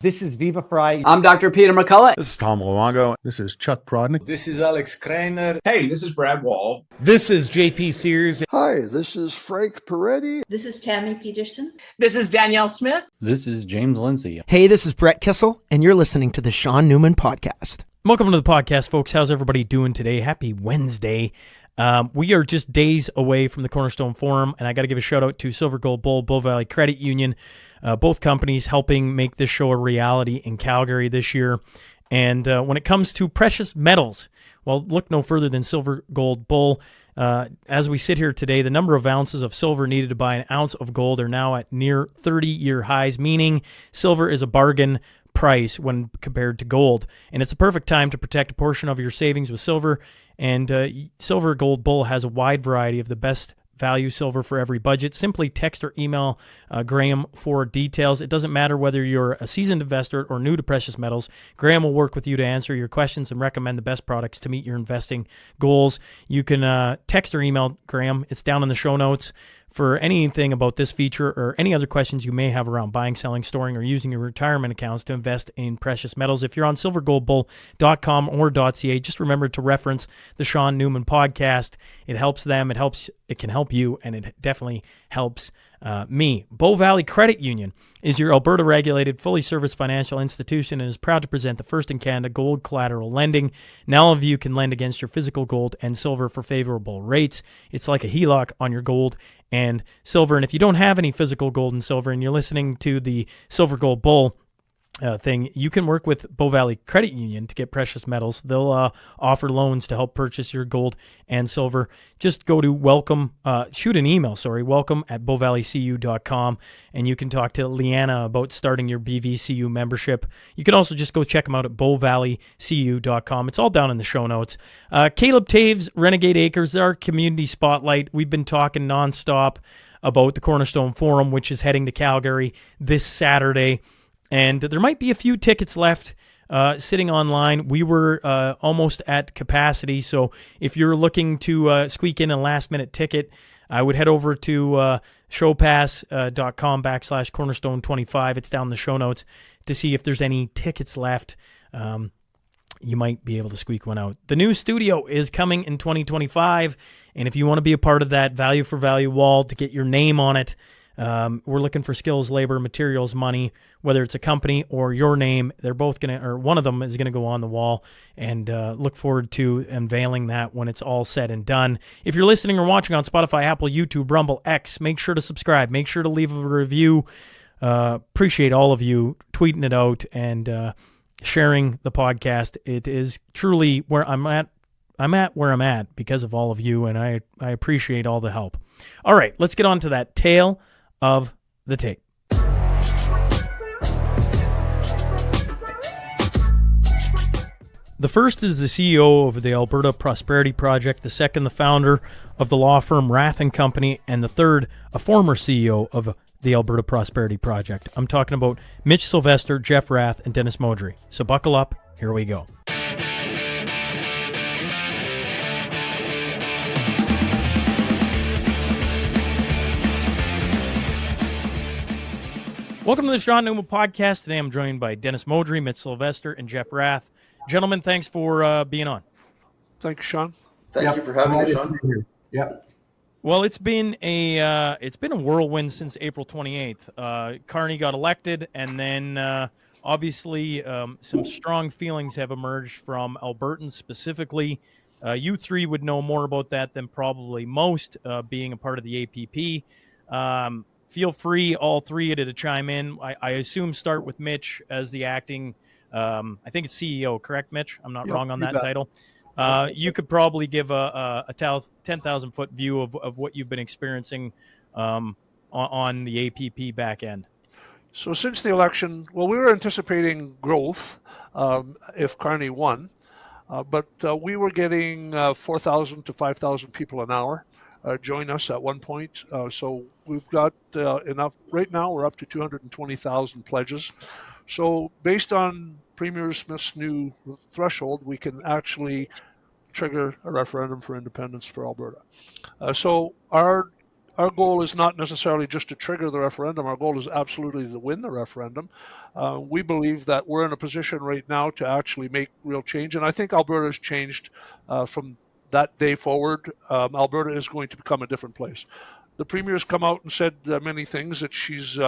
This is Viva Fry. I'm Dr. Peter McCullough. This is Tom Luongo. This is Chuck Prodnick. This is Alex Kreiner. Hey, this is Brad Wall. This is JP Sears. Hi, this is Frank Peretti. This is Tammy Peterson. This is Danielle Smith. This is James Lindsay. Hey, this is Brett Kissel, and you're listening to the Sean Newman Podcast. Welcome to the podcast, folks. How's everybody doing today? Happy Wednesday. We are just days away from the Cornerstone Forum, and I got to give a shout out to Silver Gold Bull, Bull Valley Credit Union, both companies helping make this show a reality in Calgary this year. And when it comes to precious metals, well, look no further than Silver Gold Bull. As we sit here today, the number of ounces of silver needed to buy an ounce of gold are now at near 30-year highs, meaning silver is a bargain price when compared to gold. And it's a perfect time to protect a portion of your savings with silver. And Silver Gold Bull has a wide variety of the best value silver for every budget. Simply text or email Graham for details. It doesn't matter whether you're a seasoned investor or new to precious metals. Graham will work with you to answer your questions and recommend the best products to meet your investing goals. You can text or email Graham. It's down in the show notes for anything about this feature or any other questions you may have around buying, selling, storing, or using your retirement accounts to invest in precious metals. If you're on silvergoldbull.com or .ca, just remember to reference the Sean Newman Podcast. It helps them, it can help you, and it definitely helps me. Bow Valley Credit Union is your Alberta-regulated, fully serviced financial institution and is proud to present the first in Canada gold collateral lending. Now all of you can lend against your physical gold and silver for favorable rates. It's like a HELOC on your gold and silver. And if you don't have any physical gold and silver and you're listening to the Silver Gold Bull thing, you can work with Bow Valley Credit Union to get precious metals. They'll offer loans to help purchase your gold and silver. Just go to welcome at bowvalleycu.com, and you can talk to Leanna about starting your BVCU membership. You can also just go check them out at bowvalleycu.com. It's all down in the show notes. Caleb Taves, Renegade Acres, our community spotlight. We've been talking nonstop about the Cornerstone Forum, which is heading to Calgary this Saturday. And there might be a few tickets left sitting online. We were almost at capacity, so if you're looking to squeak in a last-minute ticket, I would head over to showpass.com/cornerstone25. It's down in the show notes to see if there's any tickets left. You might be able to squeak one out. The new studio is coming in 2025, and if you want to be a part of that value for value wall to get your name on it, we're looking for skills, labor, materials, money, whether it's a company or your name. They're both going to, or one of them is going to go on the wall, and look forward to unveiling that when it's all said and done. If you're listening or watching on Spotify, Apple, YouTube, Rumble, X, make sure to subscribe. Make sure to leave a review. Appreciate all of you tweeting it out and sharing the podcast. It is truly where I'm at. I'm at where I'm at because of all of you, and I appreciate all the help. All right, let's get on to that tale of the tape. The first is the CEO of the Alberta Prosperity Project, the second the founder of the law firm Rath Company, and the third a former CEO of the Alberta Prosperity Project. I'm talking about Mitch Sylvestre, Jeff Rath, and Dennis Modry. So buckle up, here we go. Welcome to the Sean Newman Podcast. Today I'm joined by Dennis Modry, Mitch Sylvestre, and Jeff Rath. Gentlemen, thanks for being on. Thank you, Sean. Thank you for having us, Sean. Yeah. Well, it's been a whirlwind since April 28th. Carney got elected, and then obviously some strong feelings have emerged from Albertans specifically. You three would know more about that than probably most, being a part of the APP. Feel free, all three of you, to chime in. I assume start with Mitch as the acting, I think it's CEO, correct, Mitch? I'm not wrong on that title. You could probably give a 10,000-foot view of what you've been experiencing on the APP back end. So since the election, well, we were anticipating growth if Carney won, but we were getting 4,000 to 5,000 people an hour join us at one point. So we've got enough. Right now, we're up to 220,000 pledges. So based on Premier Smith's new threshold, we can actually trigger a referendum for independence for Alberta. So our our goal is not necessarily just to trigger the referendum. Our goal is absolutely to win the referendum. We believe that we're in a position right now to actually make real change. And I think Alberta has changed from that day forward. Alberta is going to become a different place. The Premier's come out and said many things that she's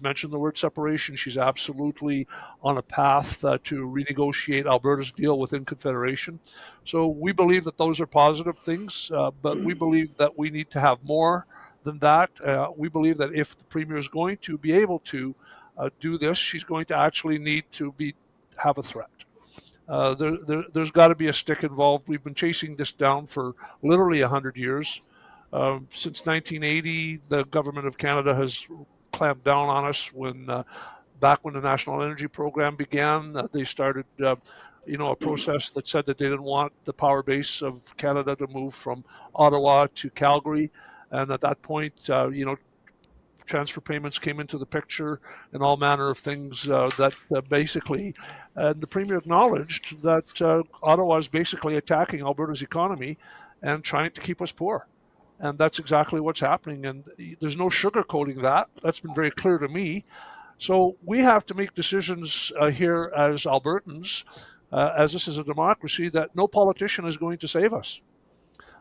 mentioned the word separation. She's absolutely on a path to renegotiate Alberta's deal within Confederation. So we believe that those are positive things, but we believe that we need to have more than that. We believe that if the Premier is going to be able to do this, she's going to actually need to have a threat. There's got to be a stick involved. We've been chasing this down for literally 100 years. Since 1980, the government of Canada has clamped down on us. Back when the National Energy Program began, they started, a process that said that they didn't want the power base of Canada to move from Ottawa to Calgary. And at that point, transfer payments came into the picture and all manner of things that basically, the Premier acknowledged that Ottawa is basically attacking Alberta's economy and trying to keep us poor. And that's exactly what's happening. And there's no sugarcoating that. That's been very clear to me. So we have to make decisions here as Albertans, as this is a democracy, that no politician is going to save us.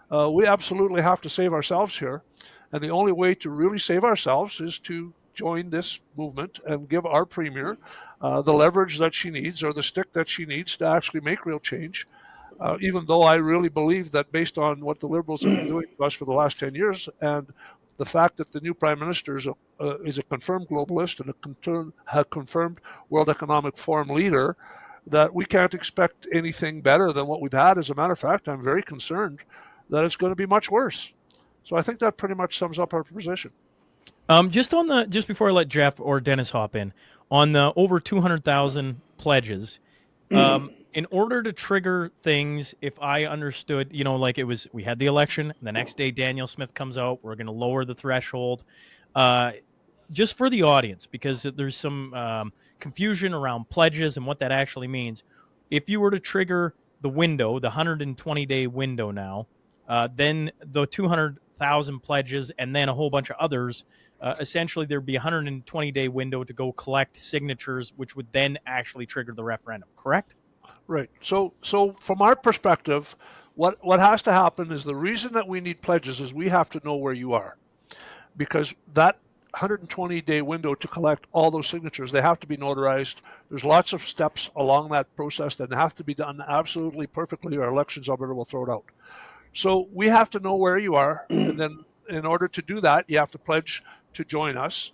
We absolutely have to save ourselves here. And the only way to really save ourselves is to join this movement and give our Premier the leverage that she needs, or the stick that she needs, to actually make real change. Even though I really believe that, based on what the Liberals have been doing to us for the last 10 years, and the fact that the new Prime Minister is a confirmed globalist and a confirmed World Economic Forum leader, that we can't expect anything better than what we've had. As a matter of fact, I'm very concerned that it's going to be much worse. So I think that pretty much sums up our position. Just before I let Jeff or Dennis hop in, on the over 200,000 pledges, in order to trigger things, if I understood, we had the election, the next day Danielle Smith comes out, we're going to lower the threshold. Just for the audience, because there's some confusion around pledges and what that actually means. If you were to trigger the window, the 120-day window now, then the 200,000 pledges and then a whole bunch of others, essentially there'd be a 120-day window to go collect signatures, which would then actually trigger the referendum, correct? Right. So from our perspective, what has to happen is, the reason that we need pledges is we have to know where you are, because that 120-day window to collect all those signatures, they have to be notarized. There's lots of steps along that process that have to be done absolutely perfectly, or Elections Alberta will throw it out. So we have to know where you are, and then in order to do that, you have to pledge to join us,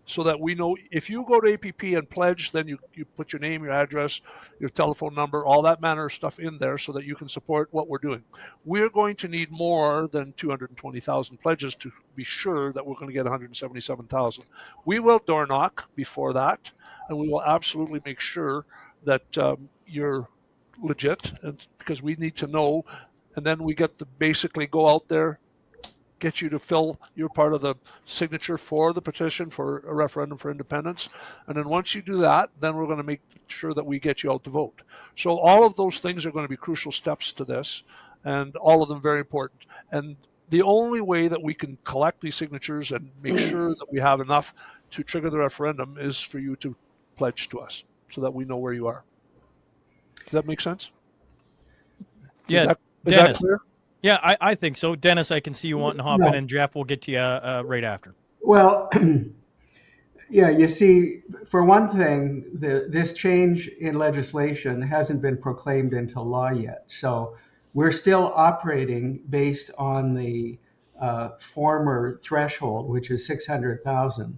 so that we know. If you go to APP and pledge, then you put your name, your address, your telephone number, all that manner of stuff in there, so that you can support what we're doing. We're going to need more than 220,000 pledges to be sure that we're going to get 177,000. We will door knock before that, and we will absolutely make sure that you're legit, and because we need to know. And then we get to basically go out there, get you to fill your part of the signature for the petition for a referendum for independence. And then once you do that, then we're going to make sure that we get you out to vote. So all of those things are going to be crucial steps to this, and all of them very important. And the only way that we can collect these signatures and make sure that we have enough to trigger the referendum is for you to pledge to us, so that we know where you are. Does that make sense? Yeah, is Dennis. that clear? Yeah, I think so. Dennis, I can see you wanting to hop in, and Jeff, will get to you right after. Well, yeah, you see, for one thing, this change in legislation hasn't been proclaimed into law yet. So we're still operating based on the former threshold, which is 600,000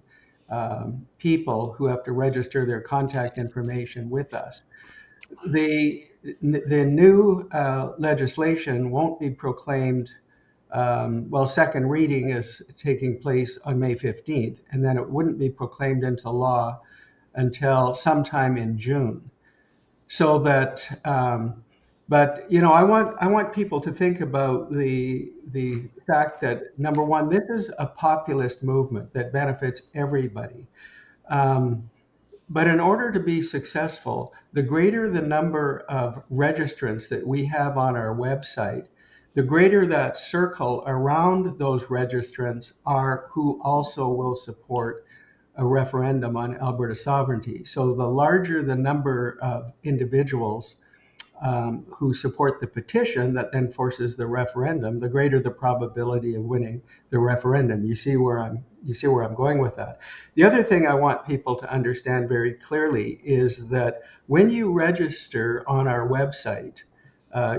people who have to register their contact information with us. The new legislation won't be proclaimed. Second reading is taking place on May 15th, and then it wouldn't be proclaimed into law until sometime in June. So that, but I want people to think about the fact that, number one, this is a populist movement that benefits everybody. But in order to be successful, the greater the number of registrants that we have on our website, the greater that circle around those registrants are who also will support a referendum on Alberta sovereignty. So the larger the number of individuals who support the petition that then forces the referendum, the greater the probability of winning the referendum. You see where I'm going with that. The other thing I want people to understand very clearly is that when you register on our website,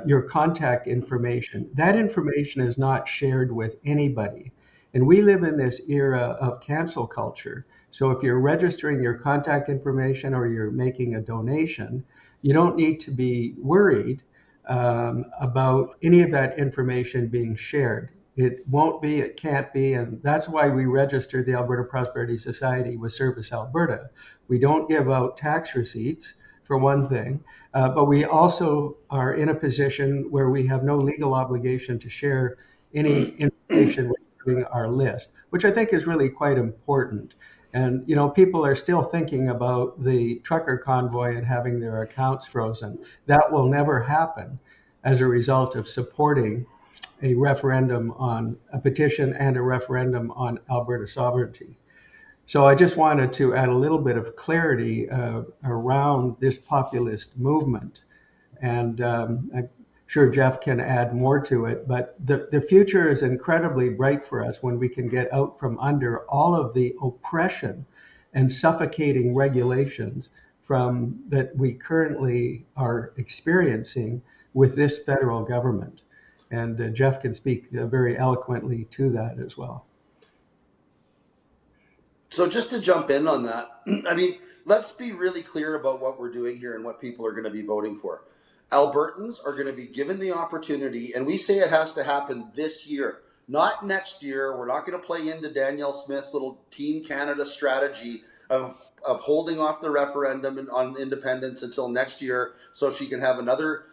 your contact information, that information is not shared with anybody. And we live in this era of cancel culture. So if you're registering your contact information or you're making a donation, you don't need to be worried about any of that information being shared. It won't be, it can't be, and that's why we registered the Alberta Prosperity Society with Service Alberta. We don't give out tax receipts, for one thing, but we also are in a position where we have no legal obligation to share any information regarding our list, which I think is really quite important. And, you know, people are still thinking about the trucker convoy and having their accounts frozen. That will never happen as a result of supporting a referendum on a petition and a referendum on Alberta sovereignty. So I just wanted to add a little bit of clarity around this populist movement. And I'm sure Jeff can add more to it, but the future is incredibly bright for us when we can get out from under all of the oppression and suffocating regulations that we currently are experiencing with this federal government. And Jeff can speak very eloquently to that as well. So just to jump in on that, I mean, let's be really clear about what we're doing here and what people are going to be voting for. Albertans are going to be given the opportunity, and we say it has to happen this year, not next year. We're not going to play into Danielle Smith's little Team Canada strategy of holding off the referendum on independence until next year so she can have another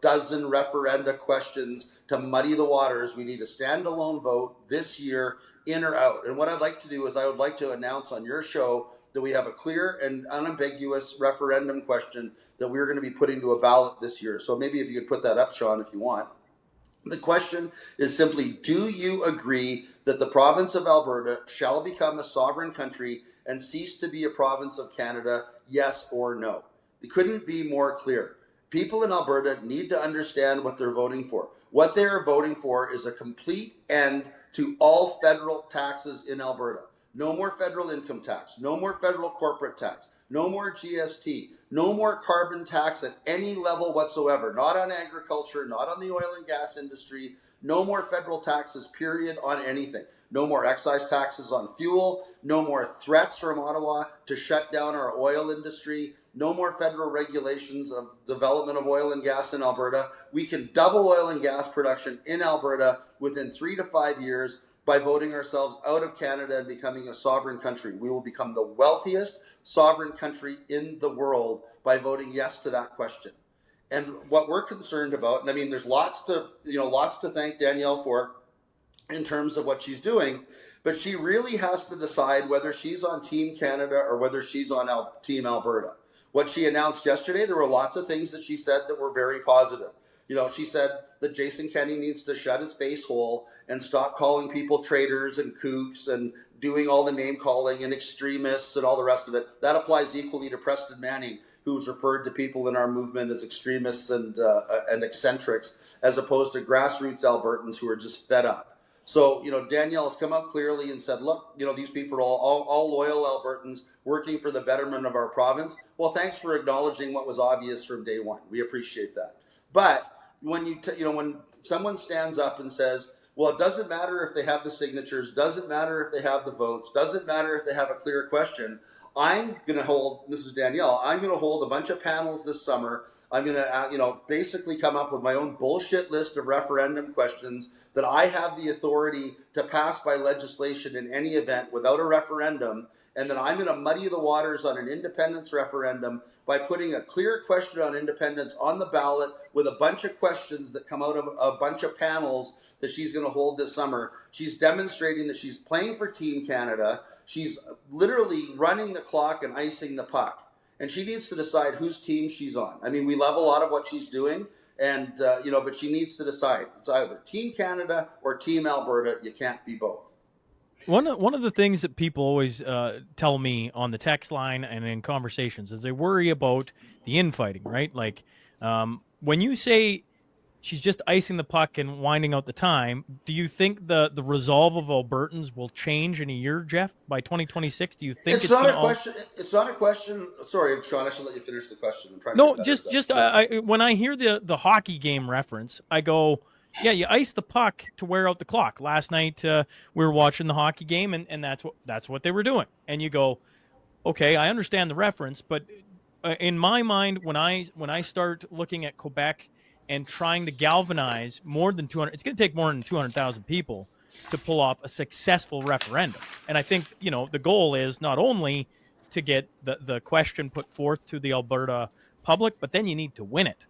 dozen referenda questions to muddy the waters. We need a standalone vote this year, in or out. And what I'd like to do is I would like to announce on your show that we have a clear and unambiguous referendum question that we're going to be putting to a ballot this year. So maybe if you could put that up, Sean, if you want. The question is simply, do you agree that the province of Alberta shall become a sovereign country and cease to be a province of Canada, yes or no? It couldn't be more clear. People in Alberta need to understand what they're voting for. What they are voting for is a complete end to all federal taxes in Alberta. No more federal income tax, no more federal corporate tax, no more GST, no more carbon tax at any level whatsoever, not on agriculture, not on the oil and gas industry, no more federal taxes, period, on anything. No more excise taxes on fuel, no more threats from Ottawa to shut down our oil industry, no more federal regulations of development of oil and gas in Alberta. We can double oil and gas production in Alberta within 3 to 5 years by voting ourselves out of Canada and becoming a sovereign country. We will become the wealthiest sovereign country in the world by voting yes to that question. And what we're concerned about, and I mean, there's lots to thank Danielle for in terms of what she's doing, but she really has to decide whether she's on Team Canada or whether she's on Team Alberta. What she announced yesterday, there were lots of things that she said that were very positive. You know, she said that Jason Kenney needs to shut his face hole and stop calling people traitors and kooks and doing all the name calling and extremists and all the rest of it. That applies equally to Preston Manning, who's referred to people in our movement as extremists and eccentrics, as opposed to grassroots Albertans who are just fed up. So, Danielle has come out clearly and said, look, these people are all loyal Albertans working for the betterment of our province. Well, thanks for acknowledging what was obvious from day one. We appreciate that. But when when someone stands up and says, well, it doesn't matter if they have the signatures, doesn't matter if they have the votes, doesn't matter if they have a clear question, I'm going to hold, this is Danielle, I'm going to hold a bunch of panels this summer. I'm going to, basically come up with my own bullshit list of referendum questions that I have the authority to pass by legislation in any event without a referendum. And then I'm going to muddy the waters on an independence referendum by putting a clear question on independence on the ballot with a bunch of questions that come out of a bunch of panels that she's going to hold this summer. She's demonstrating that she's playing for Team Canada. She's literally running the clock and icing the puck. And she needs to decide whose team she's on. I mean, we love a lot of what she's doing. And, but she needs to decide. It's either Team Canada or Team Alberta. You can't be both. One of the things that people always tell me on the text line and in conversations is they worry about the infighting, right? Like when you say she's just icing the puck and winding out the time, do you think the resolve of Albertans will change in a year, Jeff? By 2026, do you think it's not a question? It's not a question. Sorry, Sean, I should let you finish the question. I'm trying to just when I hear the hockey game reference, I go, yeah, you ice the puck to wear out the clock. Last night we were watching the hockey game, and that's what they were doing. And you go, okay, I understand the reference, but in my mind, when I start looking at Quebec and trying to galvanize more than 200, it's going to take more than 200,000 people to pull off a successful referendum. And I think, the goal is not only to get the question put forth to the Alberta public, but then you need to win it.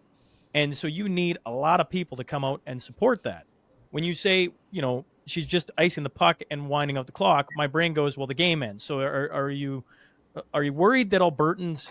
And so you need a lot of people to come out and support that. When you say, she's just icing the puck and winding out the clock, my brain goes, well, the game ends. So are you worried that Albertans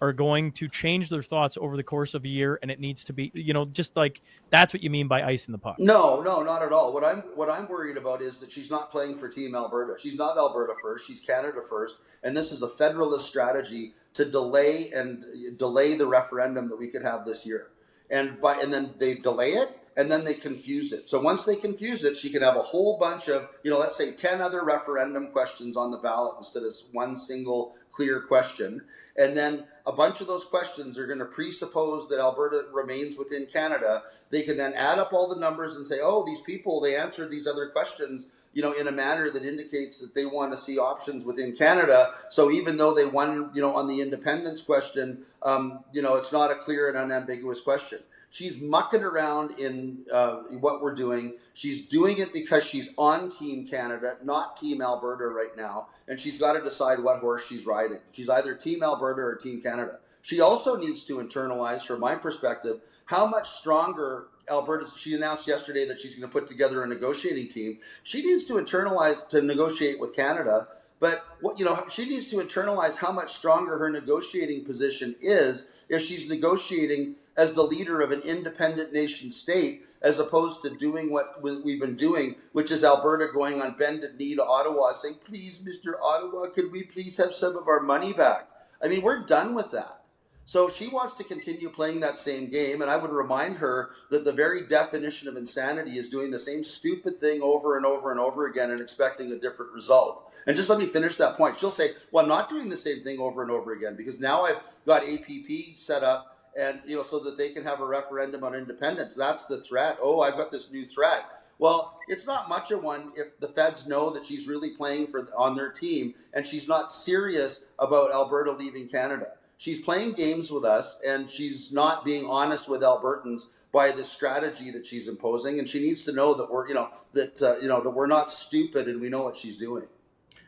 are going to change their thoughts over the course of a year, and it needs to be, just like that's what you mean by icing the puck? No, not at all. What I'm worried about is that she's not playing for Team Alberta. She's not Alberta first. She's Canada first, and this is a federalist strategy to delay the referendum that we could have this year. And then they delay it, and then they confuse it. So once they confuse it, she can have a whole bunch of, let's say 10 other referendum questions on the ballot instead of one single clear question. And then a bunch of those questions are going to presuppose that Alberta remains within Canada. They can then add up all the numbers and say, oh, these people, they answered these other questions, in a manner that indicates that they want to see options within Canada. So even though they won, on the independence question, it's not a clear and unambiguous question. She's mucking around in what we're doing. She's doing it because she's on Team Canada, not Team Alberta right now. And she's got to decide what horse she's riding. She's either Team Alberta or Team Canada. She also needs to internalize, from my perspective, how much stronger Alberta. She announced yesterday that she's going to put together a negotiating team. She needs to internalize to negotiate with Canada. But she needs to internalize how much stronger her negotiating position is if she's negotiating as the leader of an independent nation state, as opposed to doing what we've been doing, which is Alberta going on bended knee to Ottawa saying, please, Mr. Ottawa, could we please have some of our money back? I mean, we're done with that. So she wants to continue playing that same game, and I would remind her that the very definition of insanity is doing the same stupid thing over and over and over again and expecting a different result. And just let me finish that point. She'll say, well, I'm not doing the same thing over and over again because now I've got APP set up and, so that they can have a referendum on independence. That's the threat. Oh, I've got this new threat. Well, it's not much of one if the feds know that she's really playing on their team and she's not serious about Alberta leaving Canada. She's playing games with us and she's not being honest with Albertans by the strategy that she's imposing. And she needs to know that that we're not stupid and we know what she's doing.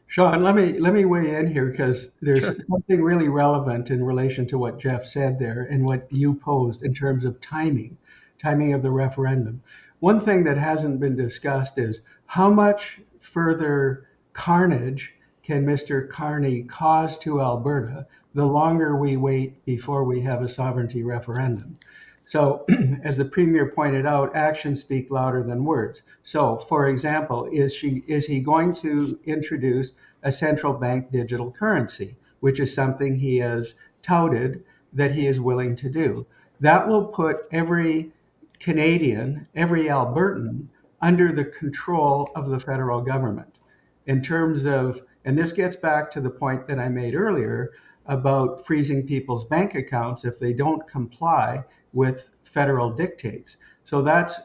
Sean, let me weigh in here because there's something really relevant in relation to what Jeff said there and what you posed in terms of timing of the referendum. One thing that hasn't been discussed is how much further carnage can Mr. Carney cause to Alberta the longer we wait before we have a sovereignty referendum. So, as the Premier pointed out, actions speak louder than words. So, for example, is he going to introduce a central bank digital currency, which is something he has touted that he is willing to do? That will put every Canadian, every Albertan, under the control of the federal government. In terms of, and this gets back to the point that I made earlier about freezing people's bank accounts if they don't comply with federal dictates. So that's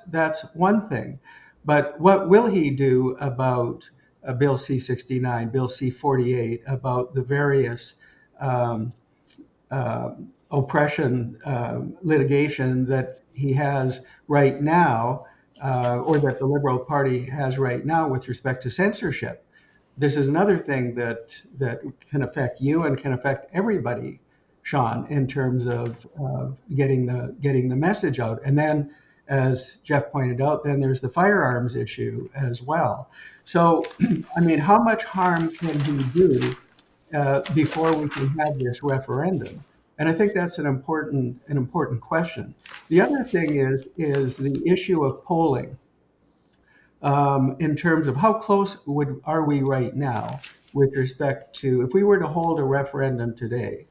one thing. But what will he do about Bill C-69, Bill C-48, about the various oppression litigation that he has right now, or that the Liberal Party has right now with respect to censorship? This is another thing that can affect you and can affect everybody, Sean, in terms of getting the message out. And then, as Jeff pointed out, then there's the firearms issue as well. So, I mean, how much harm can he do before we can have this referendum? And I think that's an important question. The other thing is the issue of polling, in terms of how close are we right now with respect to, if we were to hold a referendum today,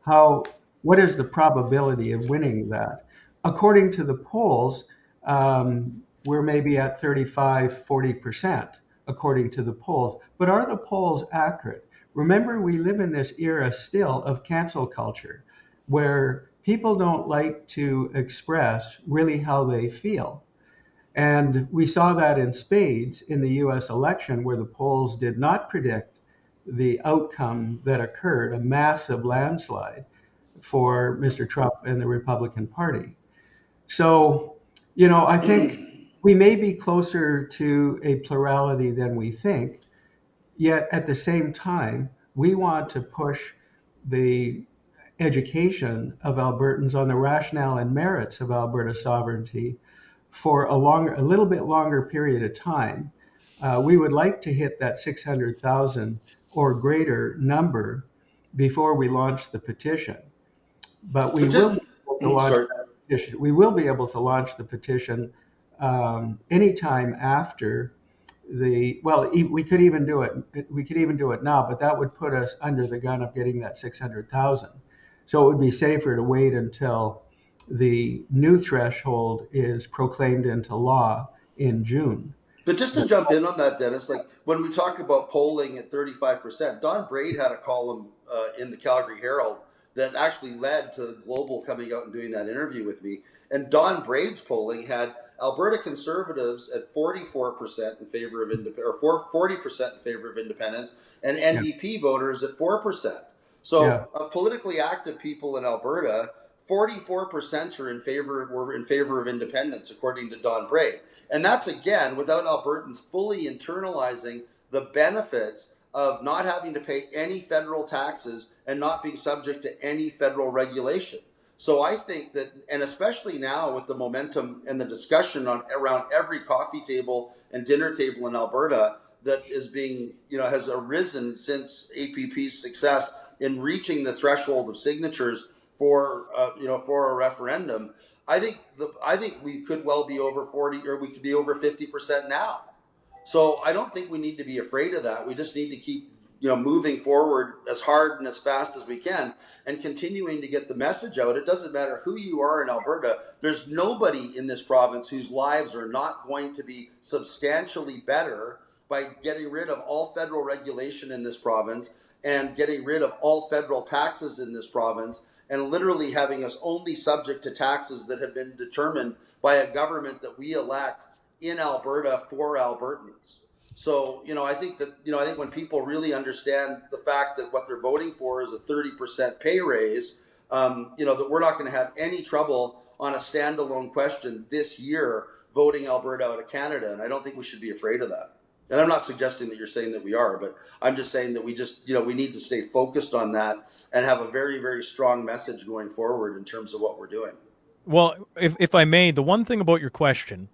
what is the probability of winning that? According to the polls, we're maybe at 35-40%, according to the polls. But are the polls accurate? Remember, we live in this era still of cancel culture, where people don't like to express really how they feel. And we saw that in spades in the US election, where the polls did not predict the outcome that occurred, a massive landslide for Mr. Trump and the Republican Party. So, I think we may be closer to a plurality than we think, yet at the same time, we want to push the education of Albertans on the rationale and merits of Alberta sovereignty for a little bit longer period of time. We would like to hit that 600,000 or greater number before we launch the petition. But we will be able to launch that petition. We will be able to launch the petition anytime after we could even do it. We could even do it now, but that would put us under the gun of getting that 600,000. So it would be safer to wait until the new threshold is proclaimed into law in June. But just to jump in on that, Dennis, like when we talk about polling at 35%, Don Braid had a column in the Calgary Herald that actually led to Global coming out and doing that interview with me. And Don Braid's polling had Alberta Conservatives at 44% in favor of or 40% in favor of independence, and NDP voters at 4%. So of politically active people in Alberta, 44% were in favor of independence, according to Don Braid. And that's, again, without Albertans fully internalizing the benefits of not having to pay any federal taxes and not being subject to any federal regulation. So I think that, and especially now with the momentum and the discussion around every coffee table and dinner table in Alberta that is being, has arisen since APP's success in reaching the threshold of signatures for a referendum, I think we could well be over 40, or we could be over 50% now. So I don't think we need to be afraid of that. We just need to keep moving forward as hard and as fast as we can and continuing to get the message out. It doesn't matter who you are in Alberta. There's nobody in this province whose lives are not going to be substantially better by getting rid of all federal regulation in this province and getting rid of all federal taxes in this province, and literally having us only subject to taxes that have been determined by a government that we elect in Alberta for Albertans. So, I think when people really understand the fact that what they're voting for is a 30% pay raise, that we're not going to have any trouble on a standalone question this year voting Alberta out of Canada. And I don't think we should be afraid of that. And I'm not suggesting that you're saying that we are, but I'm just saying that we need to stay focused on that and have a very, very strong message going forward in terms of what we're doing. Well, if I may, the one thing about your question,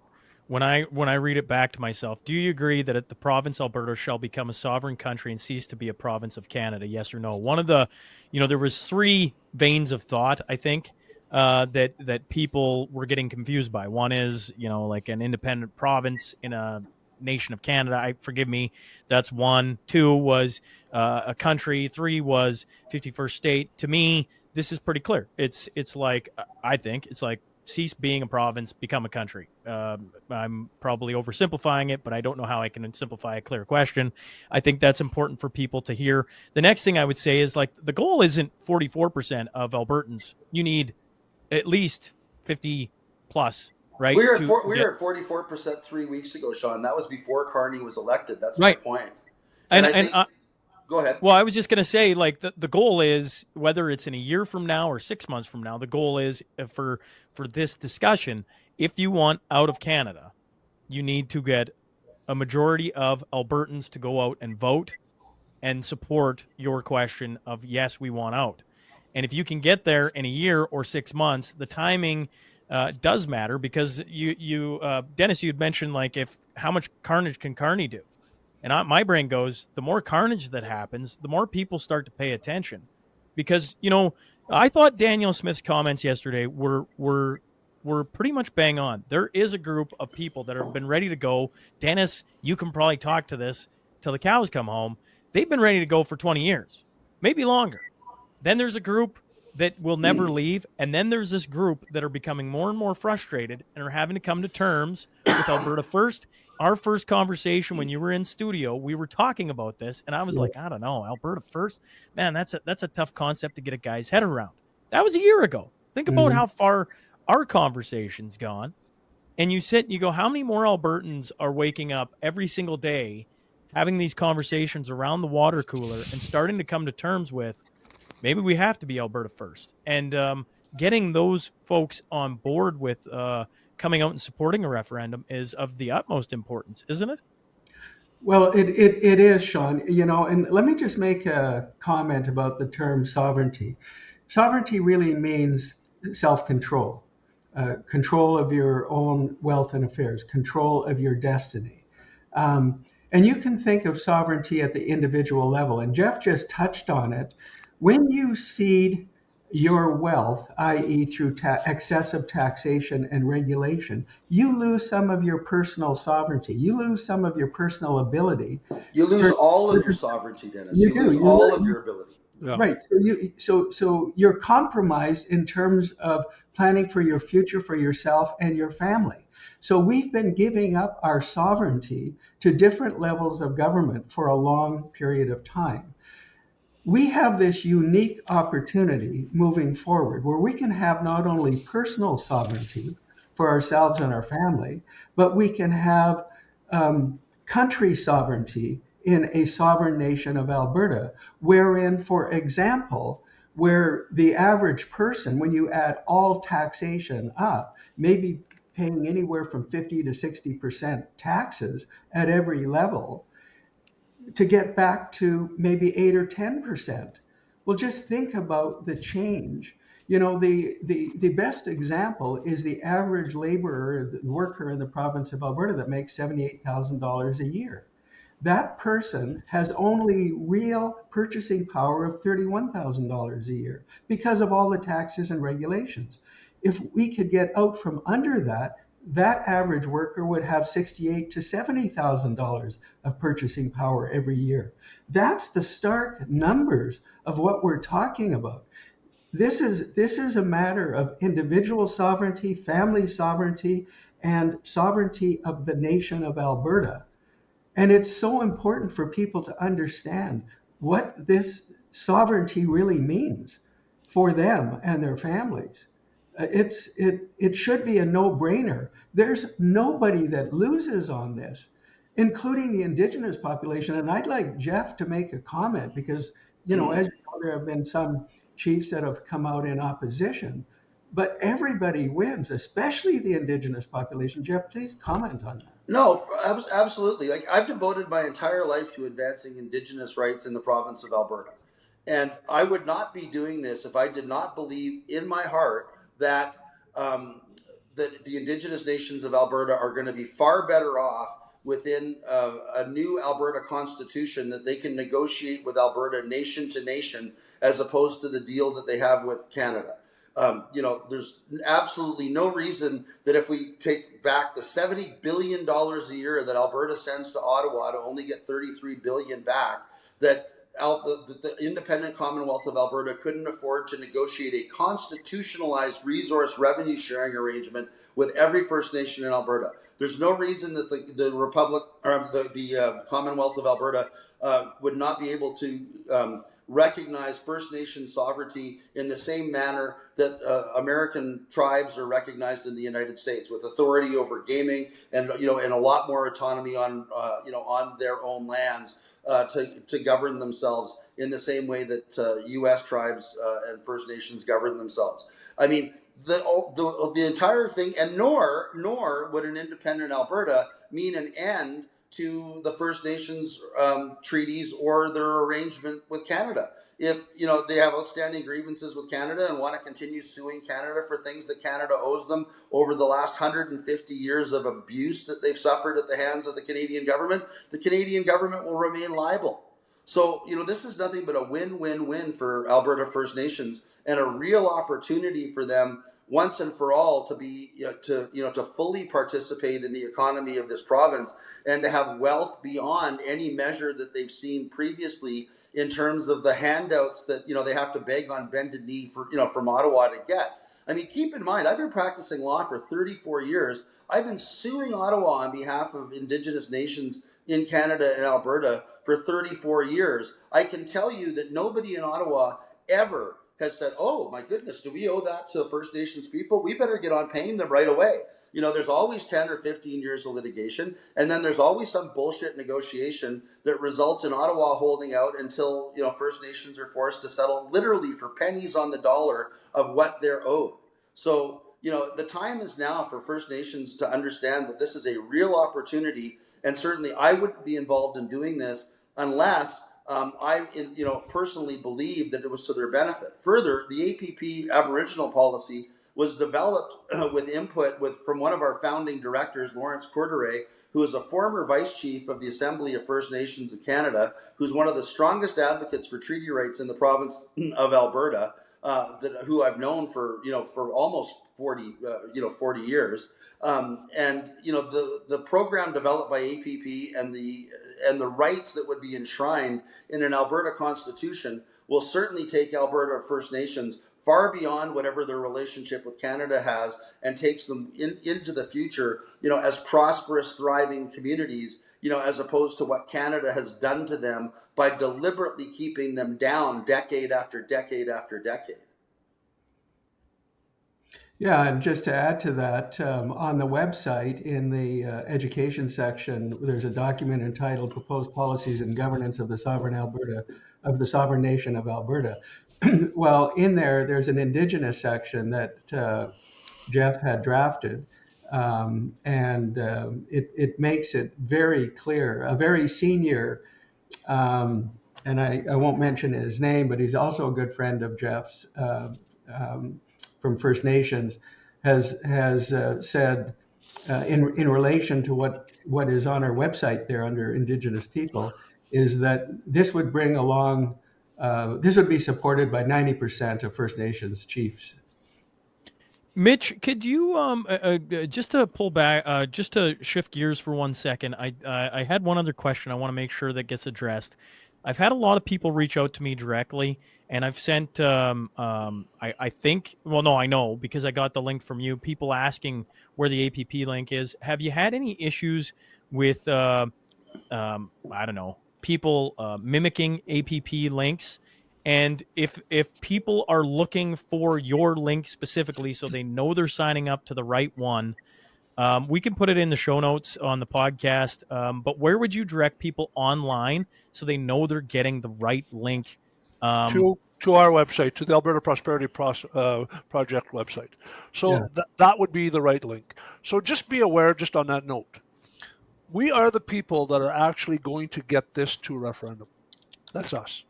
when I read it back to myself, do you agree that the province Alberta shall become a sovereign country and cease to be a province of Canada? Yes or no? One of the, there was three veins of thought, I think, that people were getting confused by. One is, like an independent province in a nation of Canada. Forgive me, that's one. Two was a country. Three was 51st state. To me, this is pretty clear. It's like, I think it's like, cease being a province, become a country. I'm probably oversimplifying it, but I don't know how I can simplify a clear question. I think that's important for people to hear. The next thing I would say is, like, the goal isn't 44% of Albertans. You need at least 50 plus, right? We were at 44% 3 weeks ago, Sean. That was before Carney was elected. That's my point. Go ahead. Well, I was just going to say, like, the goal is, whether it's in a year from now or 6 months from now, the goal is for this discussion, if you want out of Canada, you need to get a majority of Albertans to go out and vote and support your question of, yes, we want out. And if you can get there in a year or 6 months, the timing does matter, because you Dennis, you'd mentioned, like, how much carnage can Carney do? And my brain goes, the more carnage that happens, the more people start to pay attention. Because, I thought Daniel Smith's comments yesterday were pretty much bang on. There is a group of people that have been ready to go. Dennis, you can probably talk to this till the cows come home. They've been ready to go for 20 years, maybe longer. Then there's a group that will never leave, and then there's this group that are becoming more and more frustrated and are having to come to terms with Alberta First. Our first conversation when you were in studio, we were talking about this, and I was like, I don't know, Alberta First, man, that's a tough concept to get a guy's head around. That was a year ago. Think about how far our conversation's gone. And you sit and you go, how many more Albertans are waking up every single day, having these conversations around the water cooler and starting to come to terms with, maybe we have to be Alberta First, and getting those folks on board with coming out and supporting a referendum is of the utmost importance, isn't it? Well, it is, Sean. And let me just make a comment about the term sovereignty. Sovereignty really means self-control, control of your own wealth and affairs, control of your destiny. And you can think of sovereignty at the individual level. And Jeff just touched on it. When you cede your wealth, i.e., through excessive taxation and regulation, you lose some of your personal sovereignty. You lose some of your personal ability. You lose all of your sovereignty, Dennis. You do. Lose all of your ability. Yeah. Right. So you're compromised in terms of planning for your future, for yourself and your family. So we've been giving up our sovereignty to different levels of government for a long period of time. We have this unique opportunity moving forward where we can have not only personal sovereignty for ourselves and our family, but we can have country sovereignty in a sovereign nation of Alberta, wherein, for example, where the average person, when you add all taxation up, may be paying anywhere from 50 to 60% taxes at every level, to get back to maybe 8 or 10%. Well, just think about the change. The best example is the average laborer, the worker in the province of Alberta that makes $78,000 a year. That person has only real purchasing power of $31,000 a year because of all the taxes and regulations. If we could get out from under that, that average worker would have $68,000 to $70,000 of purchasing power every year. That's the stark numbers of what we're talking about. This is a matter of individual sovereignty, family sovereignty, and sovereignty of the nation of Alberta. And it's so important for people to understand what this sovereignty really means for them and their families. It should be a no-brainer. There's nobody that loses on this, including the Indigenous population. And I'd like Jeff to make a comment because, as you know, there have been some chiefs that have come out in opposition, but everybody wins, especially the Indigenous population. Jeff, please comment on that. No, absolutely. Like, I've devoted my entire life to advancing Indigenous rights in the province of Alberta. And I would not be doing this if I did not believe in my heart that that the Indigenous nations of Alberta are going to be far better off within a new Alberta constitution that they can negotiate with Alberta nation to nation, as opposed to the deal that they have with Canada. There's absolutely no reason that if we take back the $70 billion a year that Alberta sends to Ottawa to only get $33 billion back, that the independent Commonwealth of Alberta couldn't afford to negotiate a constitutionalized resource revenue sharing arrangement with every First Nation in Alberta. There's no reason that the Republic or the Commonwealth of Alberta would not be able to recognize First Nation sovereignty in the same manner that American tribes are recognized in the United States, with authority over gaming and a lot more autonomy on their own lands to govern themselves in the same way that U.S. tribes and First Nations govern themselves. I mean, the entire thing, and nor would an independent Alberta mean an end to the First Nations treaties or their arrangement with Canada. If they have outstanding grievances with Canada and want to continue suing Canada for things that Canada owes them over the last 150 years of abuse that they've suffered at the hands of the Canadian government will remain liable. So, this is nothing but a win-win-win for Alberta First Nations, and a real opportunity for them once and for all to be to fully participate in the economy of this province, and to have wealth beyond any measure that they've seen previously, in terms of the handouts that they have to beg on bended knee for from Ottawa to get. I mean, keep in mind, I've been practicing law for 34 years. I've been suing Ottawa on behalf of Indigenous nations in Canada and Alberta for 34 years. I can tell you that nobody in Ottawa ever has said, oh my goodness, do we owe that to First Nations people? We better get on paying them right away. There's always 10 or 15 years of litigation, and then there's always some bullshit negotiation that results in Ottawa holding out until, First Nations are forced to settle literally for pennies on the dollar of what they're owed. So, the time is now for First Nations to understand that this is a real opportunity, and certainly I wouldn't be involved in doing this unless I personally believed that it was to their benefit. Further, the APP Aboriginal policy was developed with input from one of our founding directors, Lawrence Courteray, who is a former vice chief of the Assembly of First Nations of Canada, who's one of the strongest advocates for treaty rights in the province of Alberta, who I've known for almost 40 years. The program developed by APP and the rights that would be enshrined in an Alberta Constitution will certainly take Alberta First Nations far beyond whatever their relationship with Canada has, and takes them into the future, as prosperous, thriving communities, as opposed to what Canada has done to them by deliberately keeping them down decade after decade after decade. Yeah, and just to add to that, on the website in the education section, there's a document entitled "Proposed Policies and Governance of the Sovereign Nation of Alberta." Well, in there's an Indigenous section that Jeff had drafted, and it makes it very clear. A very senior, and I won't mention his name, but he's also a good friend of Jeff's. From First Nations, has said in relation to what is on our website there under Indigenous people, is that this would bring along, this would be supported by 90% of First Nations chiefs. Mitch, could you just to pull back, just to shift gears for 1 second? I had one other question I want to make sure that gets addressed. I've had a lot of people reach out to me directly, and I've sent, I think, well, no, I know because I got the link from you, people asking where the APP link is. Have you had any issues with, I don't know, people mimicking APP links? And if people are looking for your link specifically so they know they're signing up to the right one, we can put it in the show notes on the podcast, but where would you direct people online so they know they're getting the right link? To our website, to the Alberta Prosperity Project website. So Yeah. that would be the right link. So just be aware, just on that note, we are the people that are actually going to get this to referendum. That's us.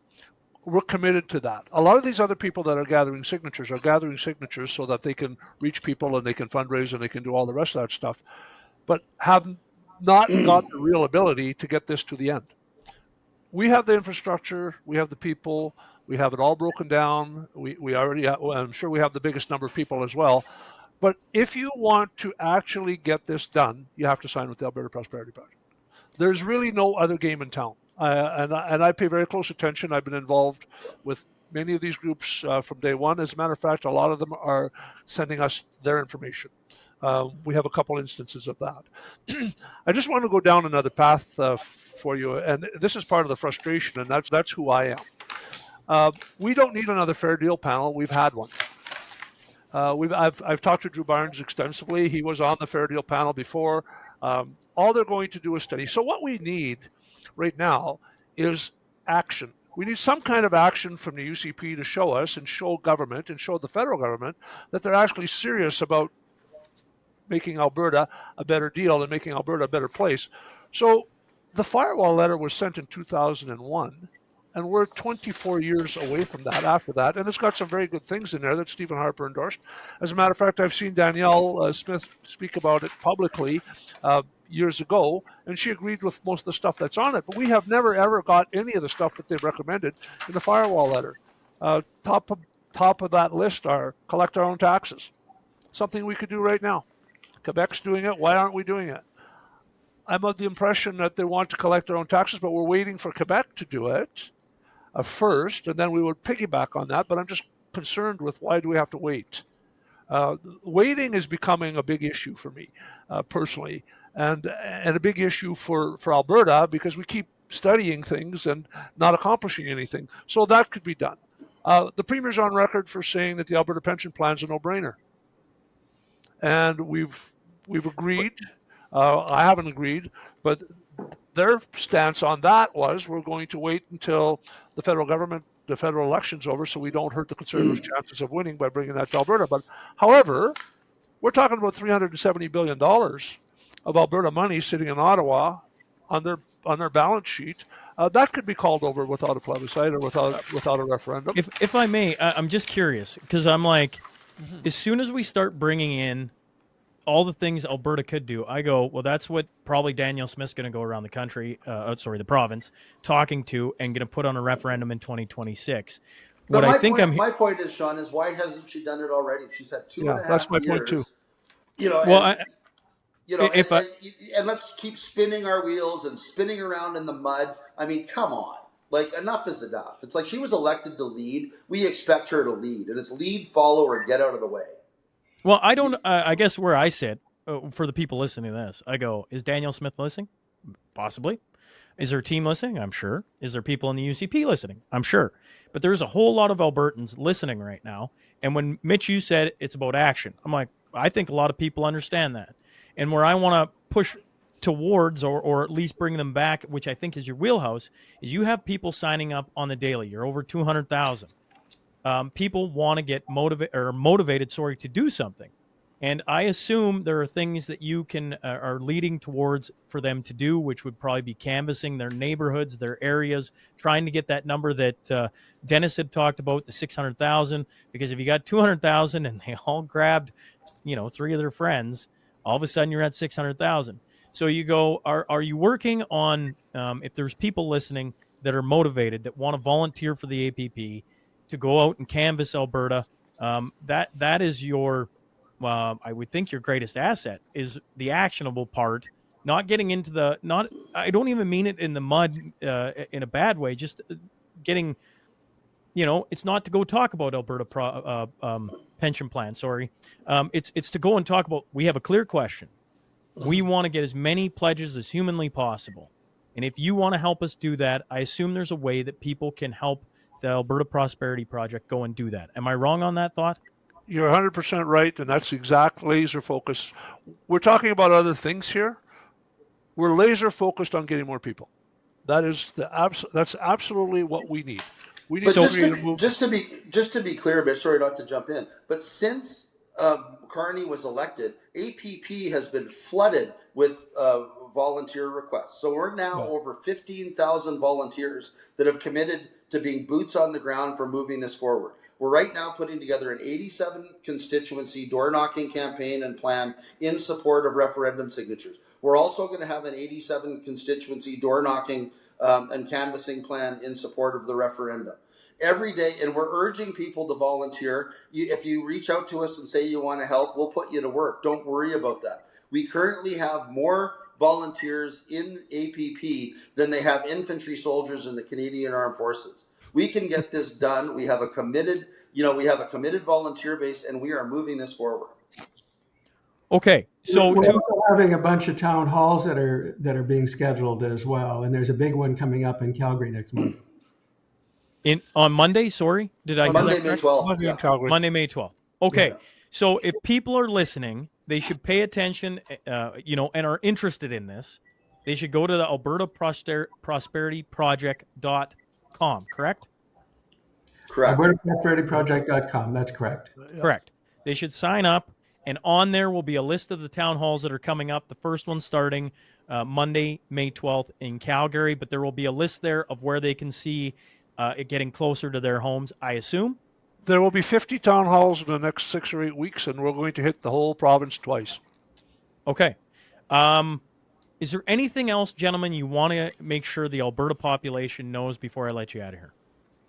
We're committed to that. A lot of these other people that are gathering signatures so that they can reach people and they can fundraise and they can do all the rest of that stuff, but have not got the real ability to get this to the end. We have the infrastructure, we have the people, we have it all broken down. We already have, I'm sure we have the biggest number of people as well. But if you want to actually get this done, you have to sign with the Alberta Prosperity Project. There's really no other game in town. And I pay very close attention. I've been involved with many of these groups from day one. As a matter of fact, a lot of them are sending us their information. We have a couple instances of that. I just want to go down another path for you, and this is part of the frustration, and that's who I am. We don't need another fair deal panel. We've had one. I've talked to Drew Barnes extensively. He was on the fair deal panel before. All they're going to do is study. So what we need right now is action. We need some kind of action from the UCP to show us and show government and show the federal government that they're actually serious about making Alberta a better deal and making Alberta a better place. So the firewall letter was sent in 2001. And we're 24 years away from that after that. And it's got some very good things in there that Stephen Harper endorsed. As a matter of fact, I've seen Danielle Smith speak about it publicly years ago, and she agreed with most of the stuff that's on it. But we have never, ever got any of the stuff that they've recommended in the firewall letter. Top of that list are collect our own taxes, something we could do right now. Quebec's doing it. Why aren't we doing it? I'm of the impression that they want to collect their own taxes, but we're waiting for Quebec to do it first, and then we would piggyback on that. But I'm just concerned with why do we have to wait? Waiting is becoming a big issue for me personally, and a big issue for Alberta, because we keep studying things and not accomplishing anything. So that could be done. The Premier's on record for saying that the Alberta pension plan is a no-brainer, and we've agreed. I haven't agreed, but their stance on that was we're going to wait until the federal election's over, so we don't hurt the Conservatives' chances of winning by bringing that to Alberta. But however, we're talking about $370 billion of Alberta money sitting in Ottawa on their balance sheet. That could be called over without a plebiscite or without a referendum. If I may, I'm just curious, because I'm like, as soon as we start bringing in all the things Alberta could do, I go, well, that's what probably Danielle Smith's going to go around the country, the province, talking to and going to put on a referendum in 2026. But my point is, Sean, is why hasn't she done it already? She's had two and a half that's my years. point too. And let's keep spinning our wheels and spinning around in the mud. I mean, come on. Like, enough is enough. It's like she was elected to lead. We expect her to lead. And it's lead, follow, or get out of the way. Well, I don't. I guess where I sit, for the people listening to this, I go: is Danielle Smith listening? Possibly. Is her team listening? I'm sure. Is there people in the UCP listening? I'm sure. But there's a whole lot of Albertans listening right now. And when Mitch, you said it's about action, I'm like, I think a lot of people understand that. And where I want to push towards, or at least bring them back, which I think is your wheelhouse, is you have people signing up on the daily. You're over 200,000. People want to get motivated to do something. And I assume there are things that you are leading towards for them to do, which would probably be canvassing their neighborhoods, their areas, trying to get that number that Dennis had talked about, the 600,000. Because if you got 200,000 and they all grabbed, three of their friends, all of a sudden you're at 600,000. So you go, are you working on, if there's people listening that are motivated, that want to volunteer for the APP, to go out and canvass Alberta, that is your, I would think your greatest asset is the actionable part, not getting into I don't even mean it in the mud in a bad way, just getting, it's not to go talk about Alberta pension plan, sorry. It's to go and talk about, we have a clear question. We want to get as many pledges as humanly possible. And if you want to help us do that, I assume there's a way that people can help the Alberta Prosperity Project go and do that. Am I wrong on that thought? You're 100% right, and that's the exact laser focus. We're talking about other things here. We're laser focused on getting more people. That's absolutely what we need. We need just to be clear, but sorry not to jump in, but since Carney was elected, APP has been flooded with volunteer requests. So we're now over 15,000 volunteers that have committed to being boots on the ground for moving this forward. We're right now putting together an 87 constituency door knocking campaign and plan in support of referendum signatures. We're also going to have an 87 constituency door knocking and canvassing plan in support of the referendum. Every day, and we're urging people to volunteer. If you reach out to us and say you want to help, we'll put you to work. Don't worry about that. We currently have more volunteers in APP than they have infantry soldiers in the Canadian Armed Forces. We can get this done. We have a committed, volunteer base, and we are moving this forward. Okay, so we're also having a bunch of town halls that are being scheduled as well, and there's a big one coming up in Calgary next month. On Monday, sorry, did I? Monday, May 12th. Monday, May 12th. Okay, so if people are listening, they should pay attention, and are interested in this. They should go to the Alberta Prosperity Project.com, correct? Correct. AlbertaProsperityProject.com, that's correct. Correct. They should sign up, and on there will be a list of the town halls that are coming up. The first one starting Monday, May 12th in Calgary, but there will be a list there of where they can see getting closer to their homes, I assume? There will be 50 town halls in the next 6 or 8 weeks, and we're going to hit the whole province twice. Okay. Is there anything else, gentlemen, you want to make sure the Alberta population knows before I let you out of here?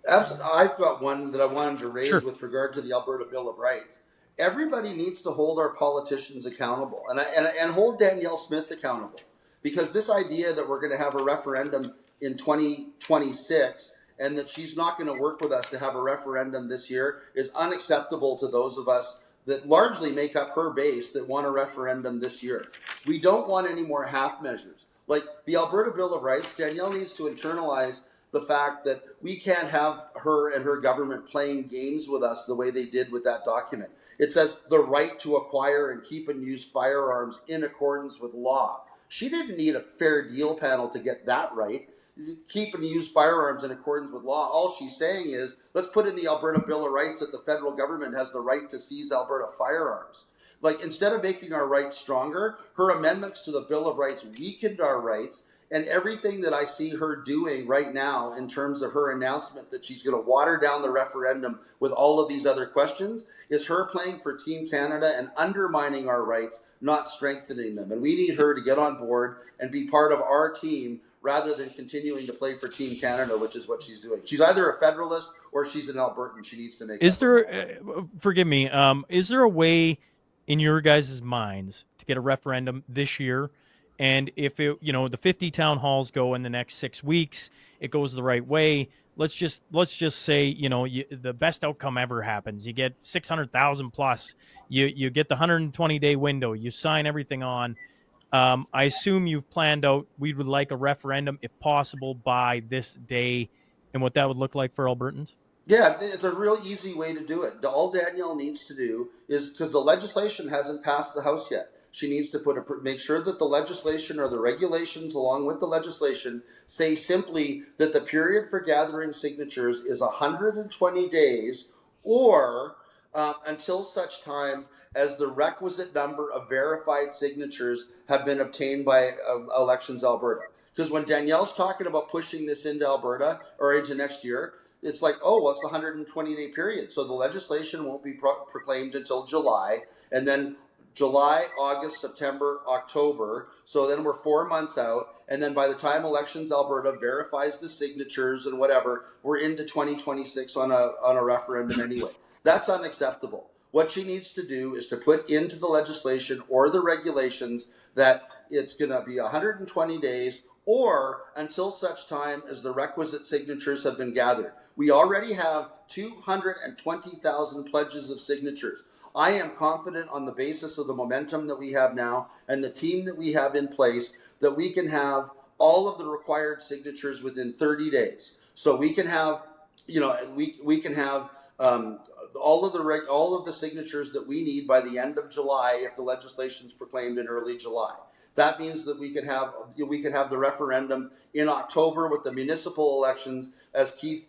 Absolutely. I've got one that I wanted to raise Sure. with regard to the Alberta Bill of Rights. Everybody needs to hold our politicians accountable and hold Danielle Smith accountable, because this idea that we're going to have a referendum in 2026 and that she's not going to work with us to have a referendum this year is unacceptable to those of us that largely make up her base that want a referendum this year. We don't want any more half measures. Like the Alberta Bill of Rights, Danielle needs to internalize the fact that we can't have her and her government playing games with us the way they did with that document. It says the right to acquire and keep and use firearms in accordance with law. She didn't need a fair deal panel to get that right. Keep and use firearms in accordance with law. All she's saying is, let's put in the Alberta Bill of Rights that the federal government has the right to seize Alberta firearms. Like, instead of making our rights stronger, her amendments to the Bill of Rights weakened our rights. And everything that I see her doing right now in terms of her announcement that she's going to water down the referendum with all of these other questions is her playing for Team Canada and undermining our rights, not strengthening them. And we need her to get on board and be part of our team rather than continuing to play for Team Canada, which is what she's doing. She's either a Federalist or she's an Albertan. She needs to make. Is there, forgive me, is there a way in your guys' minds to get a referendum this year? And if it, the 50 town halls go in the next 6 weeks, it goes the right way. Let's just say, the best outcome ever happens. You get 600,000 plus. You get the 120-day window. You sign everything on. I assume you've planned out. We would like a referendum, if possible, by this day, and what that would look like for Albertans. Yeah, it's a real easy way to do it. All Danielle needs to do is, because the legislation hasn't passed the House yet, she needs to make sure that the legislation or the regulations along with the legislation say simply that the period for gathering signatures is 120 days or until such time as the requisite number of verified signatures have been obtained by Elections Alberta. Because when Danielle's talking about pushing this into Alberta or into next year, it's like, oh, well, it's the 120-day period. So the legislation won't be proclaimed until July, and then July, August, September, October. So then we're 4 months out. And then by the time Elections Alberta verifies the signatures and whatever, we're into 2026 on a referendum anyway. That's unacceptable. What she needs to do is to put into the legislation or the regulations that it's going to be 120 days or until such time as the requisite signatures have been gathered. We already have 220,000 pledges of signatures. I am confident on the basis of the momentum that we have now and the team that we have in place that we can have all of the required signatures within 30 days. So we can have, we can have all of the signatures that we need by the end of July if the legislation is proclaimed in early July. That means that we could have the referendum in October with the municipal elections, as Keith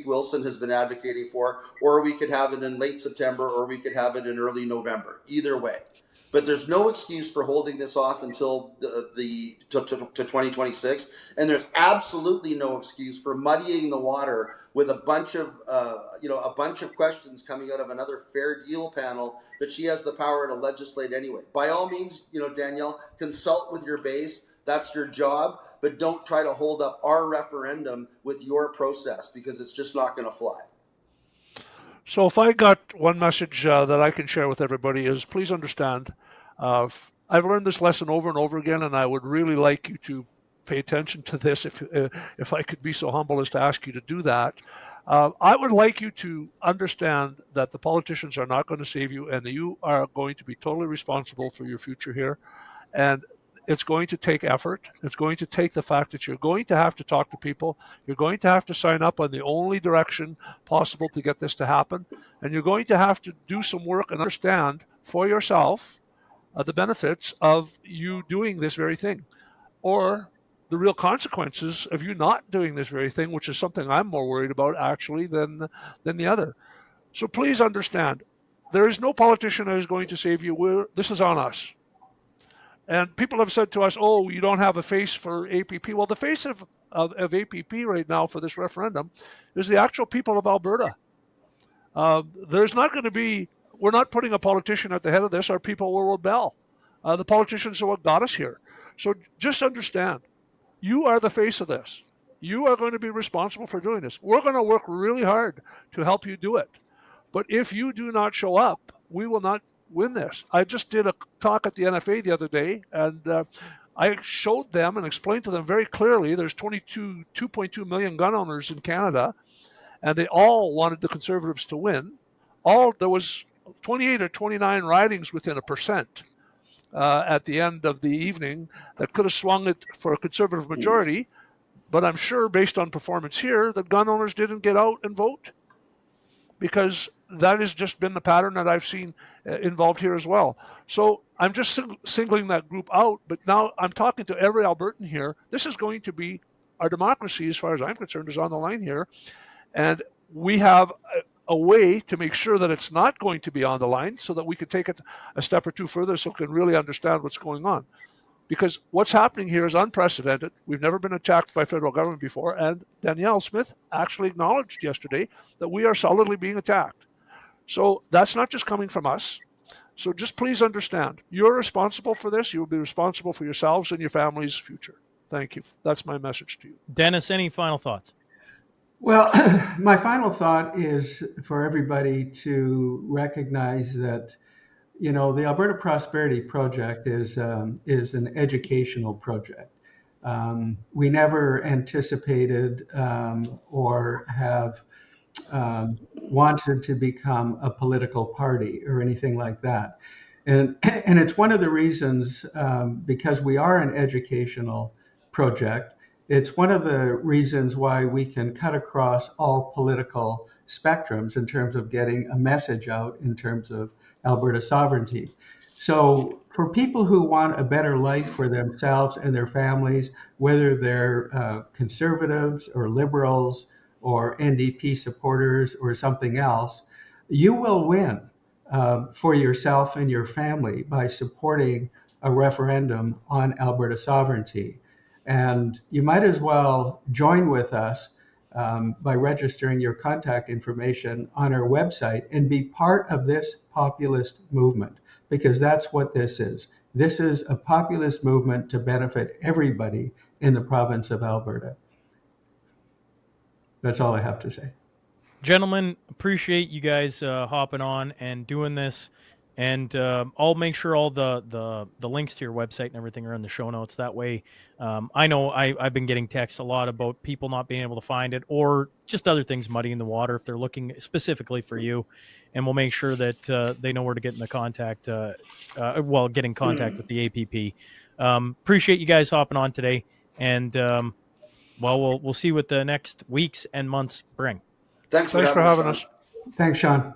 Wilson has been advocating for, or we could have it in late September, or we could have it in early November. Either way, but there's no excuse for holding this off until to 2026, and there's absolutely no excuse for muddying the water with a bunch of questions coming out of another fair deal panel that she has the power to legislate anyway. By all means, Danielle, consult with your base. That's your job, but don't try to hold up our referendum with your process, because it's just not going to fly. So if I got one message that I can share with everybody is, please understand, I've learned this lesson over and over again, and I would really like you to pay attention to this if I could be so humble as to ask you to do that. I would like you to understand that the politicians are not going to save you, and you are going to be totally responsible for your future here. And it's going to take effort. It's going to take the fact that you're going to have to talk to people. You're going to have to sign up on the only direction possible to get this to happen. And you're going to have to do some work and understand for yourself the benefits of you doing this very thing, or the real consequences of you not doing this very thing, which is something I'm more worried about actually than the other. So please understand, there is no politician who is going to save you. This is on us. And people have said to us, oh, you don't have a face for APP. Well, the face of of APP right now for this referendum is the actual people of Alberta. There's not going to be, we're not putting a politician at the head of this. Our people will rebel. The politicians are what got us here. So just understand, you are the face of this. You are going to be responsible for doing this. We're going to work really hard to help you do it. But if you do not show up, we will not win this. I just did a talk at the NFA the other day, and I showed them and explained to them very clearly there's 2.2 million gun owners in Canada, and they all wanted the Conservatives to win. There was 28 or 29 ridings within 1% at the end of the evening that could have swung it for a Conservative majority, but I'm sure based on performance here that gun owners didn't get out and vote, because that has just been the pattern that I've seen involved here as well. So I'm just singling that group out, but now I'm talking to every Albertan here. This is going to be, our democracy, as far as I'm concerned, is on the line here. And we have a way to make sure that it's not going to be on the line so that we can take it a step or two further so we can really understand what's going on. Because what's happening here is unprecedented. We've never been attacked by federal government before. And Danielle Smith actually acknowledged yesterday that we are solidly being attacked. So that's not just coming from us. So just please understand, you're responsible for this. You will be responsible for yourselves and your family's future. Thank you. That's my message to you. Dennis, any final thoughts? Well, my final thought is for everybody to recognize that, you know, the Alberta Prosperity Project is an educational project. We never anticipated or have wanted to become a political party or anything like that. And it's one of the reasons, because we are an educational project, it's one of the reasons why we can cut across all political spectrums in terms of getting a message out in terms of Alberta sovereignty. So for people who want a better life for themselves and their families, whether they're conservatives or liberals or NDP supporters or something else, you will win for yourself and your family by supporting a referendum on Alberta sovereignty. And you might as well join with us by registering your contact information on our website and be part of this populist movement, because that's what this is. This is a populist movement to benefit everybody in the province of Alberta. That's all I have to say. Gentlemen, appreciate you guys hopping on and doing this. And I'll make sure all the links to your website and everything are in the show notes. That way, I know I've been getting texts a lot about people not being able to find it or just other things muddying the water if they're looking specifically for you. And we'll make sure that they know where to get in the contact, get in contact with the APP. Appreciate you guys hopping on today. And, we'll see what the next weeks and months bring. Thanks for having us. Thanks, Sean.